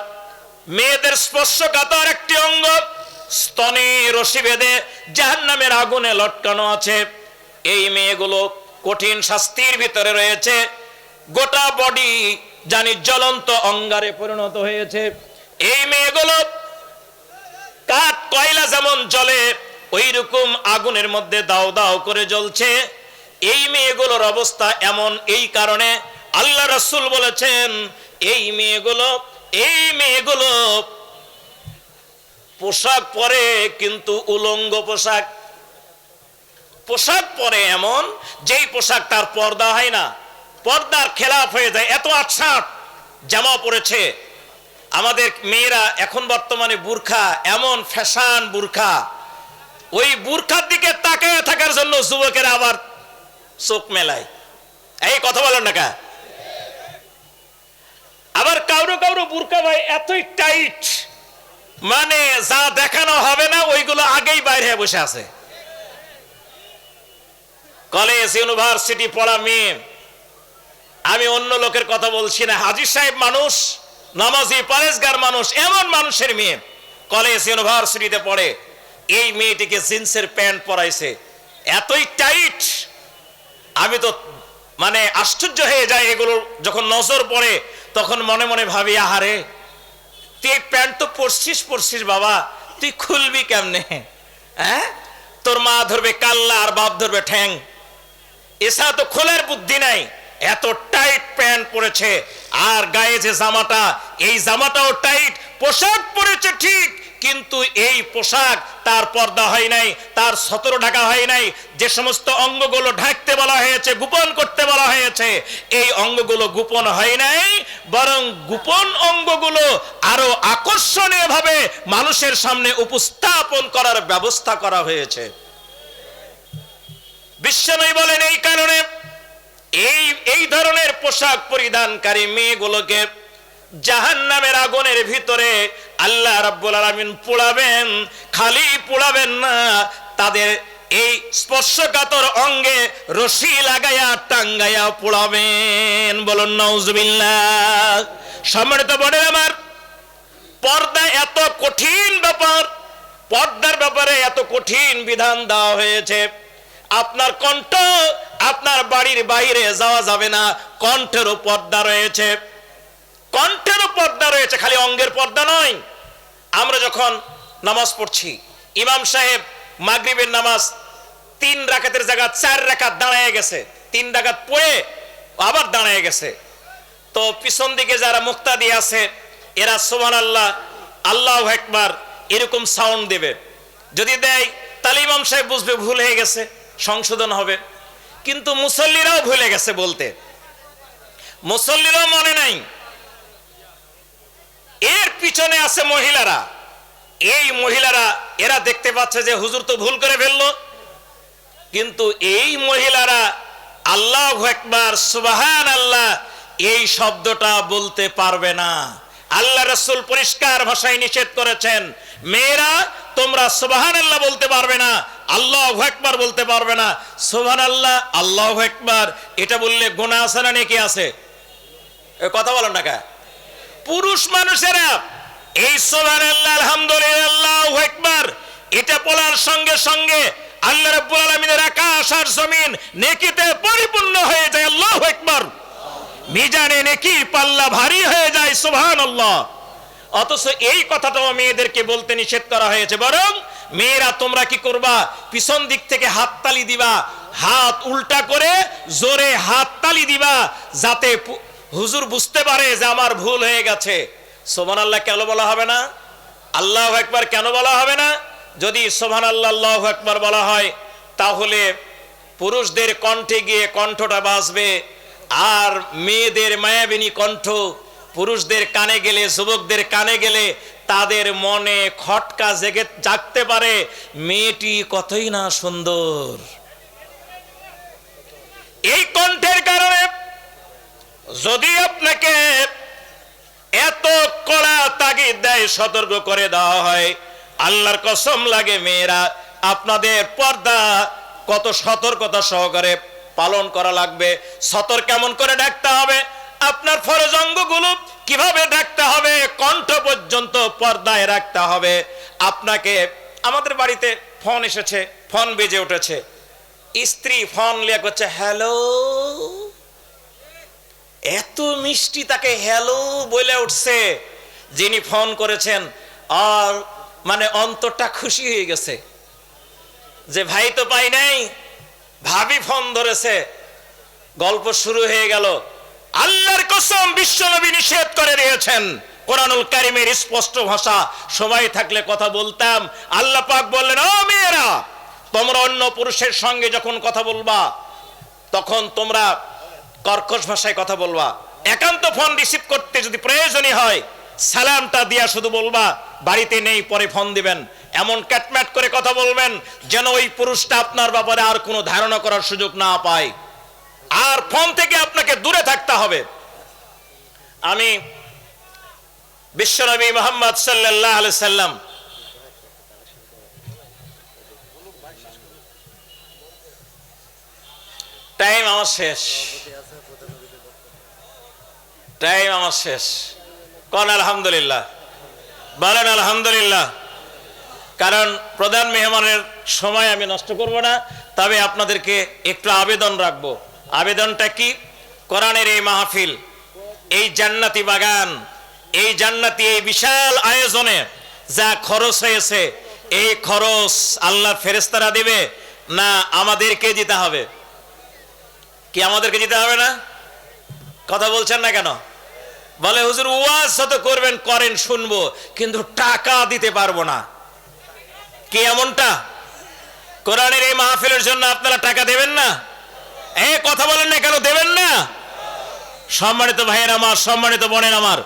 মেয়েদের স্পর্শকাতর একটি অঙ্গ স্তনে রশি বেঁধে জাহান্নামের আগুনে লটকানো আছে। এই মেয়েগুলো কঠিন শাস্তির ভিতরে রয়েছে। গোটা বডি জানি জ্বলন্ত অঙ্গারে পরিণত হয়েছে। এই মেয়েগুলো কাঠ কয়লা যেমন জ্বলে ওই রকম আগুনের মধ্যে দাও দাও করে জ্বলছে। এই মেয়েগুলোর অবস্থা এমন এই কারণে আল্লাহ রাসূল বলেছেন, এই মেয়েগুলো পোশাক পরে কিন্তু উলঙ্গ পোশাক। পোশাক পরে এমন যেই পোশাক তার পর্দা হয় না, পর্দার খেলাফ হয়ে যায়। এত আচ্ছা জামা পরেছে আমাদের মেয়েরা এখন বর্তমানে, বুরখা, এমন ফ্যাশন বুরখা, ওই বুরখার দিকে তাকিয়ে থাকার জন্য যুবকেরা আবার চোখ মেলায়। এই কথা বলেন না কা? আবার কাউরো কাউরো বুরখা ভাই এতই টাইট, মানে যা দেখানো হবে না ওইগুলো আগেই বাইরে হয়ে বসে আছে। কলেজ ইউনিভার্সিটি পড়া মেয়ে, আমি অন্য লোকের কথা বলছি না, হাজী সাহেব মানুষ, নামাজি পরেজগার মানুষ, এমন মানুষের মেয়ে কলেজ ইউনিভার্সিটিতে পড়ে। এই মেয়েটিকে জিন্সের প্যান্ট পরাইছে, এতই টাইট, আমি তো মানে আশ্চর্য হয়ে যায়। এগুলো যখন নজর পড়ে তখন মনে মনে ভাবি, আহারে তুই প্যান্ট তো পরছিস বাবা, তুই খুলবি কেমনে? হ্যাঁ, তোর মা ধরবে কাল্লা আর বাপ ধরবে ঠ্যাং, এছাড়া তো খোলার বুদ্ধি নাই। এত টাইট প্যান্ট পরেছে, আর গায়ে যে জামাটা, এই জামাটাও টাইট। পোশাক পরেছে ঠিক, কিন্তু এই পোশাক তার পর্দা হয় নাই, তার সতর ঢাকা হয় নাই। যে সমস্ত অঙ্গগুলো ঢাকতে বলা হয়েছে, গোপন করতে বলা হয়েছে, এই অঙ্গগুলো গোপন হয় নাই, বরং গোপন অঙ্গগুলো আরো আকর্ষণীয় ভাবে মানুষের সামনে উপস্থাপন করার ব্যবস্থা করা হয়েছে। বিশ্বনবী বলেন, এই কারণে এই ধরনের পোশাক পরিধানকারী মেয়েগুলোকে জাহান্নামের আগুনের ভিতরে আল্লাহ রাব্বুল আলামিন পোড়াবেন। খালি পোড়াবেন না, তাদের এই স্পর্শকাতর অঙ্গে রশি লাগায়া টাঙ্গায়া পোড়াবেন। বলুন নাউজুবিল্লাহ। সম্মানিত বোনেরা আমার, পর্দা এত কঠিন ব্যাপার, পর্দার ব্যাপারে এত কঠিন বিধান দেওয়া হয়েছে। আপনার কণ্ঠ, আপনার বাড়ির বাইরে যাওয়া যাবে না, কণ্ঠেরও পর্দা রয়েছে, কণ্ঠেরও পর্দা রয়েছে, খালি অঙ্গের পর্দা নয়। আমরা যখন নামাজ পড়ছি, ইমাম সাহেব মাগরিবের নামাজ 3 রাকাতের জায়গা 4 রাকাত দাঁড়ায় গেছে, 3 রাকাত পড়ে আবার দাঁড়ায় গেছে, তো পিছন দিকে যারা মুক্তাদি আছে এরা সুবহানাল্লাহ, আল্লাহু আকবার এরকম সাউন্ড দেবে। যদি দেয় তাহলে ইমাম সাহেব বুঝবে ভুল হয়ে গেছে, সংশোধন হবে। কিন্তু মুসল্লিরাও ভুলে গেছে বলতে, মুসল্লিরাও মনে নাই। এর পিছনে আছে মহিলারা। এই মহিলারা এরা দেখতে পাচ্ছে যে হুজুর তো ভুল করে ফেললো, কিন্তু এই মহিলারা আল্লাহু আকবার সুবহানাল্লাহ এই শব্দটা বলতে পারবে না। আল্লাহ রাসূল পরিষ্কার ভাষায় নিষেধ করেছেন, মেয়েরা তোমরা সুবহানাল্লাহ বলতে পারবে না, আল্লাহু আকবার বলতে পারবে না। সুবহানাল্লাহ আল্লাহু আকবার এটা বললে গুনাহ আছে না নেকি আছে? এই কথা বলেন না কা? পুরুষ মানুষেরা এই সুবহানাল্লাহ আলহামদুলিল্লাহ আল্লাহু আকবার এটা বলার সঙ্গে সঙ্গে আল্লাহ রাব্বুল আলামিনের আকাশ আর জমিন নেকিতে পরিপূর্ণ হয়ে যায়। আল্লাহু আকবার। মিজানে নেকি পাল্লা ভারী হয়ে যায়। সুবহানাল্লাহ। অথচ এই কথাটাও মেয়েদেরকে বলতে নিষেধ করা হয়েছে, বরং মেয়েরা তোমরা কি করবা, পিছন দিক থেকে হাততালি দিবা, হাত উল্টা করে জোরে হাততালি দিবা, যাতে হুজুর বুঝতে পারে যে আমার ভুল হয়ে গেছে। সুবহানাল্লাহ কেন বলা হবে না? আল্লাহু আকবার কেন বলা হবে না? যদি সুবহানাল্লাহ আল্লাহু আকবার বলা হয় তাহলে পুরুষদের কণ্ঠে গিয়ে কণ্ঠটা বাজবে, আর মেয়েদের মায়াবিনী কণ্ঠ পুরুষদের কানে গেলে, যুবকদের কানে গেলে তাদের মনে খটকা জাগতে পারে, মেয়েটি কতই না সুন্দর। এই কণ্ঠের কারণে যদি আপনাকে এত কড়া তাগিদ দেয়, সতর্ক করে দেওয়া হয়, আল্লাহর কসম লাগে মেয়েরা আপনাদের পর্দা কত সতর্কতা সহকারে পালন করা লাগবে। সতর্ক কেমন করে ডাকতে হবে, আপনার ফরজ অঙ্গগুলো কিভাবে ডাকতে হবে, কণ্ঠ পর্যন্ত পর্দায় রাখতে হবে। আপনাকে আমাদের বাড়িতে ফোন এসেছে, ফোন বেজে উঠেছে, স্ত্রী ফোন লিয়ে করছে হ্যালো, এত মিষ্টি তাকে হ্যালো বলে উঠছে, যিনি ফোন করেছেন আর মানে অন্তরটা খুশি হয়ে গেছে যে ভাই তো পাই নাই, ভাবি ফোন ধরেছে, গল্প শুরু হয়ে গেল। আল্লাহর কসম বিশ্বনবী নিষেধ করে দিয়েছেন, কোরআনুল কারীমের স্পষ্ট ভাষা, সময় থাকলে কথা বলতাম। আল্লাহ পাক বললেন, ও মেয়েরা তোমরা অন্য পুরুষের সঙ্গে যখন কথা বলবা তখন তোমরা কর্কশ ভাষায় কথা বলবা, একান্ত ফোন রিসিভ করতে যদি প্রয়োজনই হয় সালামটা দিয়া শুধু বলবা বাড়িতে নেই, পরে ফোন দিবেন। এমন ক্যাটম্যাট করে কথা বলবেন যেন ওই পুরুষটা আপনার ব্যাপারে আর কোনো ধারণা করার সুযোগ না পায়, আর ফোন থেকে আপনাকে দূরে থাকতে হবে। আমি বিশ্বনবী মুহাম্মদ সাল্লাল্লাহু আলাইহি সাল্লাম টাইম আমার শেষ, টাইম আমার শেষ। কোন আলহামদুলিল্লাহ বলেন আলহামদুলিল্লাহ। কারণ প্রধান মেহমানের সময় আমি নষ্ট করব না, তবে আপনাদেরকে একটু আবেদন রাখবো। আবেদনটা কি? কোরআনের এই মাহফিল, এই জান্নাতি বাগান, এই জান্নাতি এই বিশাল আয়োজনে যা খরচ হয়েছে, এই খরচ আল্লাহর ফেরেশতারা দিবে না আমাদেরকে দিতে হবে? কি আমাদেরকে দিতে হবে না? কথা বলছেন না কেন? বলে হুজুর ওয়াজ যত করবেন করেন, শুনবো, কিন্তু টাকা দিতে পারবো না। কি এমনটা? কোরআনের এই মাহফিলের জন্য আপনারা টাকা দেবেন না? এই কথা বলেন না কেন, দেবেন না? সম্মানিত ভাইয়ের আমার, সম্মানিত বোনের আমার,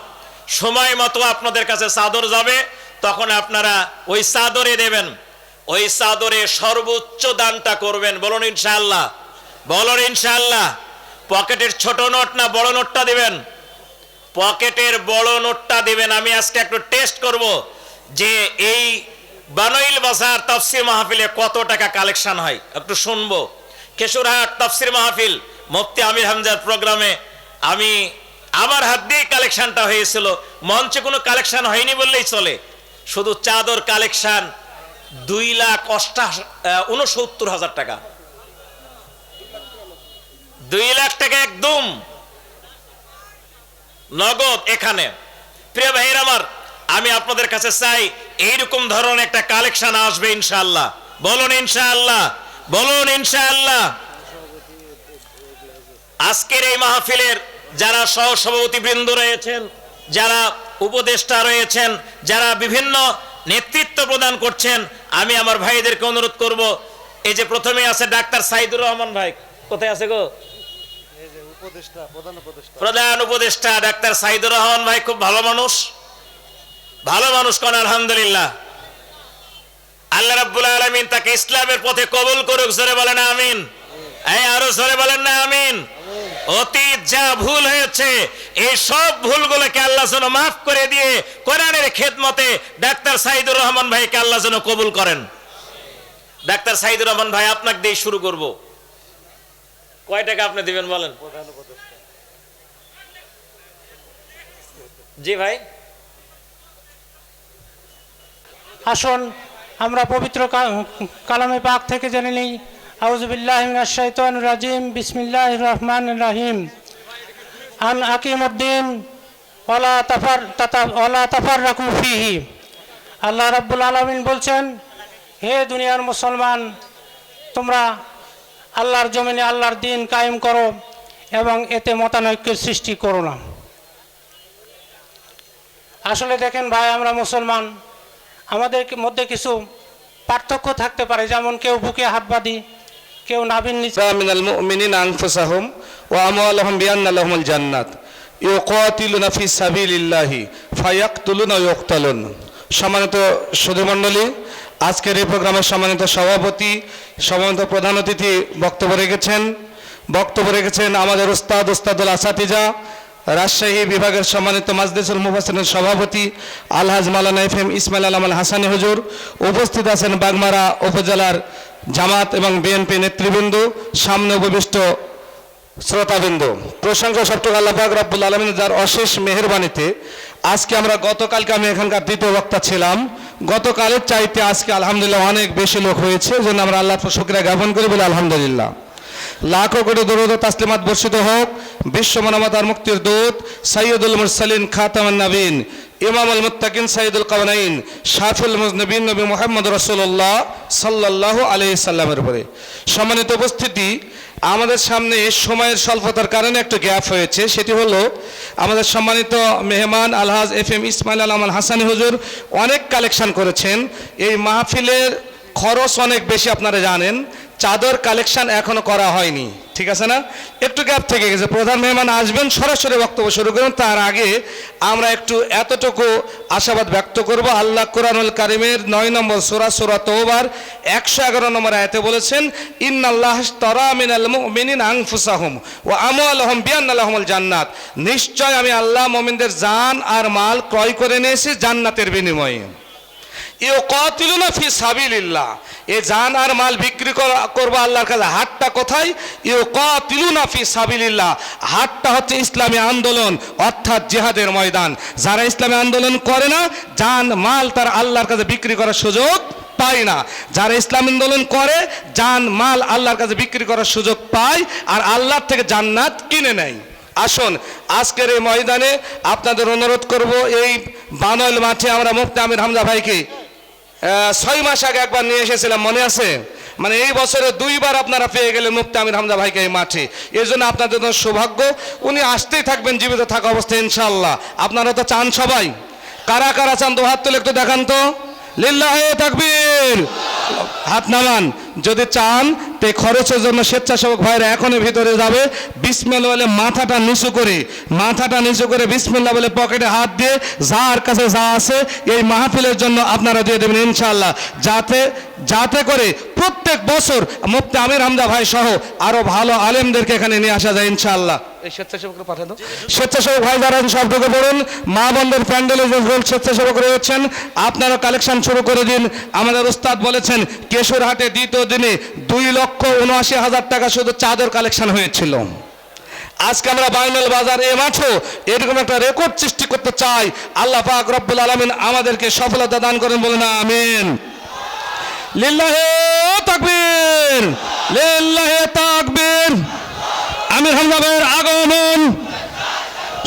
সময় মতো আপনাদের কাছে চাদর যাবে, তখন আপনারা ওই চাদরে দেবেন। ওই চাদরে সর্বোচ্চ দানটা করবেন। বলুন ইনশাআল্লাহ, বলুন ইনশাআল্লাহ। পকেটের ছোট নোট না বড় নোটটা দিবেন? পকেটের বড় নোটটা দিবেন। আমি আজকে একটু টেস্ট করব যে এই বানইল বাজার তাফসীর মাহফিলে কত টাকা কালেকশন হয়, একটু শুনবো। কেশরহাট তাফসীর মাহফিল মুফতি আমির হামজার প্রোগ্রামে আমি আমার হাত দিয়ে কালেকশনটা হয়েছিল, মঞ্চে কোনো কালেকশন হয়নি বললেই চলে। শুধু চাদর কালেকশন 2,69,000 টাকা, 2 লাখ টাকা একদম নগদ এখানে। প্রিয় ভাইয়ের আমার, আমি আপনাদের কাছে চাই এইরকম ধরনের একটা কালেকশন আসবে ইনশাআল্লাহ। বলুন ইনশাআল্লাহ, বলুন ইনশাআল্লাহ। আজকের এই মাহফিলের যারা সহসভাপতি বৃন্দ রয়েছেন, যারা উপদেষ্টা রয়েছেন, যারা বিভিন্ন নেতৃত্ব প্রদান করছেন, আমি আমার ভাইদেরকে অনুরোধ করব, এই যে প্রথমে আছে ডাক্তার সাইদুর রহমান ভাই, কোথায় আছে গো? প্রধান উপদেষ্টা ডাক্তার সাইদুর রহমান ভাই খুব ভালো মানুষ, ভালো মানুষ। কোন আলহামদুলিল্লাহ। আল্লাহ রাব্বুল আলামিন তাকে ইসলামের পথে কবুল করুক। জোরে বলেন আমিন। এই আরো জোরে বলেন না আমিন। অতীত যা ভুল হয়েছে এই সব ভুলগুলোকে আল্লাহ যেন মাফ করে দিয়ে কোরআনের খেদমতে ডাক্তার সাইদুর রহমান ভাইকে আল্লাহ যেন কবুল করেন। ডাক্তার সাইদুর রহমান ভাই, আপনাকে দিয়ে শুরু করব। কয় টাকা আপনি দিবেন বলেন? জি ভাই। আসুন আমরা পবিত্র কালামে পাক থেকে জেনে নিই। আউযু বিল্লাহি মিনাশ শাইতানির রাজিম, বিসমিল্লাহির রহমানির রহিম। আন আকিমুদ্দিন ওয়ালা তাফাররাকু ফীহি। আল্লাহ রাব্বুল আলামিন বলছেন, হে দুনিয়ার মুসলমান, তোমরা আল্লাহর জমিনে আল্লাহর দ্বীন কায়েম করো এবং এতে মতানৈক্যের সৃষ্টি করো না। আসলে দেখেন ভাই, আমরা মুসলমান, আমাদের মধ্যে কিছু পার্থক্য থাকতে পারে। যেমন কেউ বুকে হাত বাঁধি, কেউ নাভির নিচে। মিনাল মুমিনিনা আনফুসাহুম ওয়া আমওয়ালাহুম বিআন্না লাহুমুল জান্নাত ইউকাতিলুনা ফি সাবিলিল্লাহি ফায়াকতুলুনা ওয়া ইউকতালুন। সম্মানিত সুধীমণ্ডলী, আজকের এই প্রোগ্রামের সম্মানিত সভাপতি, সম্মানিত প্রধান অতিথি বক্তব্য রেখেছেন আমাদের ওস্তাদুল আসাতিজা, রাজশাহী বিভাগের সম্মানিত মাজলিসুল মুফাসসিরিনের সভাপতি আলহাজ মাওলানা এফএম ইসমাইল আলম আল হাসানী হুজুর। উপস্থিত আছেন বাগমারা উপজেলার জামাত এবং বিএনপি নেতৃবৃন্দ, সামনে উপবিষ্ট শ্রোতাবৃন্দ। প্রশংসা সবটুকু আল্লাহ পাক রব্বুল আলামিন, যার অশেষ মেহেরবানিতে আজকে আমরা, গতকালকে আমি এখানকার দ্বিতীয় বক্তা ছিলাম, গতকালের চাইতে আজকে আলহামদুলিল্লাহ অনেক বেশি লোক হয়েছে। এই জন্য আমরা আল্লাহর শুকরিয়া জ্ঞাপন করি, বলে আলহামদুলিল্লাহ। লাখো কোটি দরুদ ও তাসলিমাত বর্ষিত হোক বিশ্ব মানবতার মুক্তির দূত সাইয়্যিদুল মুরসালিন খাতামুন নবীন ইমামুল মুত্তাকিন সাইয়্যিদুল কাওনাইন শাফিউল মুযনিবিন নবী মুহাম্মদ রাসূলুল্লাহ সাল্লাল্লাহু আলাইহি সাল্লামের উপরে। সম্মানিত উপস্থিতি, আমাদের সামনে সময়ের স্বল্পতার কারণে একটু গ্যাপ হয়েছে। সেটি হলো, আমাদের সম্মানিত মেহমান আলহাজ এফএম ইসমাইল আলম আল হাসানী হুজুর অনেক কালেকশন করেছেন। এই মাহফিলের খরচ অনেক বেশি, আপনারা জানেন। চাদর কালেকশন এখনো করা হয়নি, ঠিক আছে না? একটু গ্যাপ থেকে গেছে। প্রধান মেহমান আসবেন, সরাসরি বক্তব্য শুরু করুন। তার আগে আমরা একটু এতটুকু আশাবাদ ব্যক্ত করব। আল্লাহ কোরআনুল কারীমের 9 নম্বর সূরা, সূরা তওবার 111 নম্বর আয়াতে বলেছেন, ইন্নাল্লাহ আশতারা মিনাল মুমিনিনা আনফুসাহুম ওয়া আমওয়ালাহুম বিআন্না লাহুমুল জান্নাত। নিশ্চয় আমি আল্লাহ মুমিনদের জান আর মাল ক্রয় করে নিয়েছি জান্নাতের বিনিময়ে। ইউকাতিলুনা ফি সাবিলিল্লাহ, এই জান আর মাল বিক্রি করবো আল্লাহর কাছে। হাটটা কোথায়? ইউকাতিলুনা ফি সাবিলিল্লাহ। হাটটা হচ্ছে ইসলামী আন্দোলন, অর্থাৎ জিহাদের ময়দান। যারা ইসলামী আন্দোলন করে না, জান মাল তার আল্লাহর কাছে বিক্রি করার সুযোগ পায় না। যারা ইসলাম আন্দোলন করে, জান মাল আল্লাহর কাছে বিক্রি করার সুযোগ পায় আর আল্লাহর থেকে জান্নাত কিনে নেয়। আসুন আজকের এই ময়দানে আপনাদের অনুরোধ করব, এই বানল মাঠে আমরা মুফতি আমির হামজা ভাইকে 6 মাস আগে একবার নিয়ে এসেছিলাম, মনে আছে? মানে এই বছরে 2 বার আপনারা পেয়ে গেলেন মুফতি আমির হামজা ভাইকে এই মাঠে। এই জন্য আপনাদের জন্য সৌভাগ্য। উনি আসতেই থাকবেন জীবিত থাকা অবস্থায় ইনশাআল্লাহ। আপনারা তো চান সবাই? কারা কারা চান? 2 হাত তুলে একটু দেখান তো। লিল্লাহি তাকবীর। হাত নামান যদি চান। তো খরচের জন্য স্বেচ্ছাসেবক ভাইরা এখনই ভিতরে যাবে। বিসমিল্লাহ বলে মাথাটা নিচু করে বিসমিল্লাহ বলে পকেটে হাত দিয়ে যার কাছে যা আছে এই মাহফিলের জন্য আপনারা দিয়ে দেবেন ইনশাআল্লাহ, যাতে করে প্রত্যেক বছর মুফতি আমির হামজা ভাই সহ আরো ভালো আলেমদেরকে এখানে নিয়ে আসা যায় ইনশাআল্লাহ। এই স্বেচ্ছাসেবকরা পাঠিয়ে দাও। স্বেচ্ছাসেবক ভাই যারা সব ঢুকে পড়ুন। মা বন্ধের প্যান্ডেলে যে স্বেচ্ছাসেবক রয়েছেন, আপনারা কালেকশন শুরু করে দিন। আমাদের উস্তাদ বলেছেন, কেশরহাটে দ্বিতীয় দিনে 2,79,000 টাকা শুধু চাদর কালেকশন হয়েছিল। আজকে আমরা বায়নাল বাজার এ মাঠও এরকম একটা রেকর্ড সৃষ্টি করতে চাই। আল্লাহ পাক রব্বুল আলামিন আমাদেরকে সফলতা দান করেন, বলেন আমিন। লিল্লাহি তাকবীর, লিল্লাহি তাকবীর। আমির হামজা ভাইয়ের আগমন,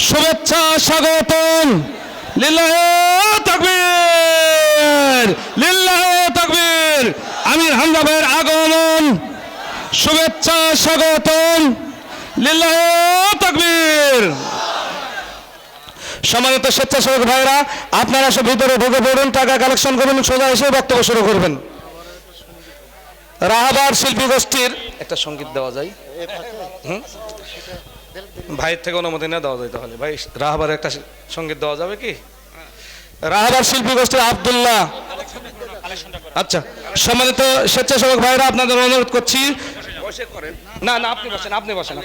শুভেচ্ছা, স্বাগতম। লিল্লাহি তাকবীর, লিল্লাহি তাকবীর। আমির হামজা ভাইয়ের আগমন, শুভেচ্ছা, স্বাগতম। লিল্লাহি তাকবীর। সম্মানিত স্বেচ্ছাসেবক ভাইরা, আপনারা সব ভিতরে ঢুকে পড়ুন, টাকা কালেকশন করুন, সোজা এসে বক্তব্য শুরু করবেন। রাহাবার শিল্পী গোষ্ঠীর একটা সঙ্গীত দেওয়া যায়, ভাইয়ের থেকে অনুমতি না দেওয়া যায় তাহলে? ভাই, রাহাবার একটা সঙ্গীত দেওয়া যাবে কি? রাহাবার শিল্পী গোষ্ঠীর আব্দুল্লাহ আচ্ছা, সম্মানিত স্বেচ্ছাসেবক ভাইরা, আপনাদের অনুরোধ করছি। না না, আপনি বসেন, আপনি বসেন।